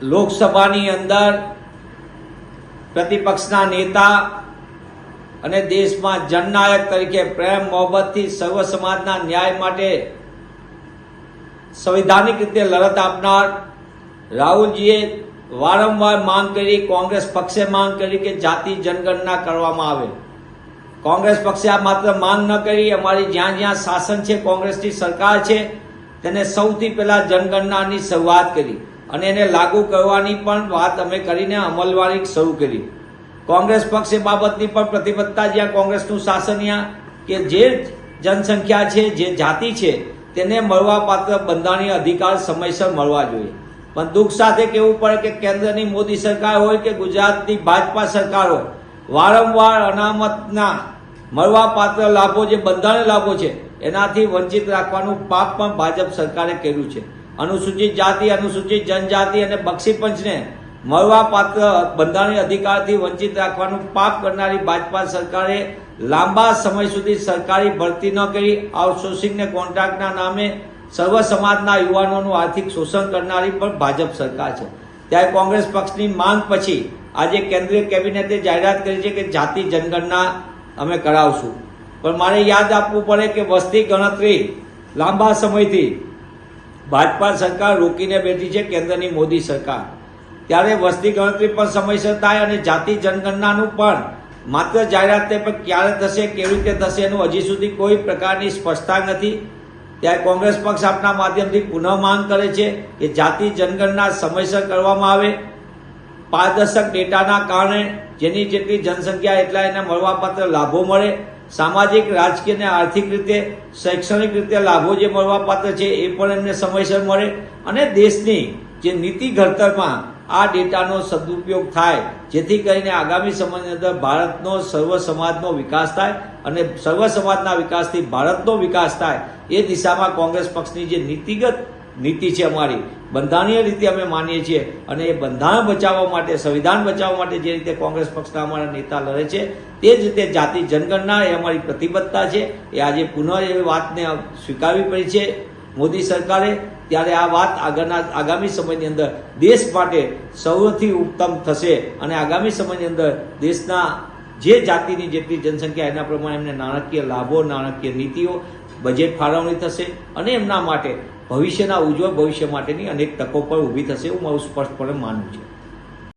લોકસભાની અંદર પ્રતિપક્ષના નેતા અને દેશમાં જનનાયક તરીકે પ્રેમ મોહબ્બતથી સર્વ સમાજના ન્યાય માટે સંવિધાનિક રીતે લડત આપનાર રાહુલજીએ વારંવાર માંગ કરી, કોંગ્રેસ પક્ષે માંગ કરી કે જાતિ જનગણના કરવામાં આવે. કોંગ્રેસ પક્ષે આ માત્ર માંગ ન કરી, અમારી જ્યાં જ્યાં શાસન છે, કોંગ્રેસની સરકાર છે, તેને સૌથી પહેલા જનગણનાની શરૂઆત કરી અને એને લાગુ કરવાની પણ વાત અમે કરીને અમલવારી શરૂ કરી. કોંગ્રેસ પક્ષ એ બાબતની પણ પ્રતિબદ્ધતા, જ્યાં કોંગ્રેસનું શાસન કે જે જનસંખ્યા છે, જે જાતિ છે, તેને મળવાપાત્ર બંધારણીય અધિકાર સમયસર મળવા જોઈએ. પણ દુઃખ સાથે કહેવું પડે કે કેન્દ્રની મોદી સરકાર હોય કે ગુજરાતની ભાજપા સરકાર હોય, વારંવાર અનામતના મળવાપાત્ર લાભો, જે બંધારણીય લાભો છે, એનાથી વંચિત રાખવાનું પાપ પણ ભાજપ સરકારે કર્યું છે. અનુસૂચિત જાતિ, અનુસૂચિત જનજાતિ અને બક્ષી પંચને મળવાપાત્ર બંધારણીય અધિકારથી વંચિત રાખવાનું પાપ કરનારી ભાજપા સરકારે લાંબા સમય સુધી સરકારી ભરતી ન કરી, આઉટસોર્સિંગને કોન્ટ્રાક્ટના નામે સર્વ સમાજના યુવાનોનું આર્થિક શોષણ કરનારી પણ ભાજપ સરકાર છે. ત્યારે કોંગ્રેસ પક્ષની માંગ પછી આજે કેન્દ્રીય કેબિનેટે જાહેરાત કરી છે કે જાતિ જનગણના અમે કરાવશું. પણ મારે યાદ આપવું પડે કે વસ્તી ગણતરી લાંબા સમયથી ભાજપા સરકાર રોકીને બેઠી છે, કેન્દ્રની મોદી સરકાર. ત્યારે વસ્તી ગણતરી પણ સમયસર થાય અને જાતિ જનગણનાનું પણ માત્ર જાહેરાત થાય, પણ ક્યારે થશે, કેવી રીતે થશે, એનું હજી સુધી કોઈ પ્રકારની સ્પષ્ટતા નથી. ત્યારે કોંગ્રેસ પક્ષ આપના માધ્યમથી પુનઃ માંગ કરે છે કે જાતિ જનગણના સમયસર કરવામાં આવે. પારદર્શક ડેટાના કારણે જેની જેટલી જનસંખ્યા એટલા એને મળવાપાત્ર લાભો મળે. સામાજિક, રાજકીય અને આર્થિક રીતે, શૈક્ષણિક રીતે લાભો જે મળવાપાત્ર છે એ પણ એમને સમયસર મળે અને દેશની જે નીતિ ઘડતરમાં આ ડેટાનો સદુપયોગ થાય, જેથી કરીને આગામી સમયની અંદર ભારતનો સર્વ સમાજનો વિકાસ થાય અને સર્વ સમાજના વિકાસથી ભારતનો વિકાસ થાય. એ દિશામાં કોંગ્રેસ પક્ષની જે નીતિગત નીતિ છે, અમારી બંધારણીય રીતે અમે માનીએ છીએ અને એ બંધારણ બચાવવા માટે, સંવિધાન બચાવવા માટે જે રીતે કોંગ્રેસ પક્ષના અમારા નેતા લડે છે, તે જ રીતે જાતિ જનગણના એ અમારી પ્રતિબદ્ધતા છે. એ આજે પુનઃ એ વાતને સ્વીકારવી પડી છે મોદી સરકારે. ત્યારે આ વાત આગામી સમયની અંદર દેશ માટે સૌથી ઉત્તમ થશે અને આગામી સમયની અંદર દેશના જે જાતિની જેટલી જનસંખ્યા એના પ્રમાણે એમને નાણાકીય લાભો, નાણાકીય નીતિઓ, બજેટ ફાળવણી થશે અને એમના માટે ભવિષ્યના ઉજ્જવળ ભવિષ્ય માટેની અનેક તકો પણ ઊભી થશે, એવું મારું સ્પષ્ટપણે માનવું છે.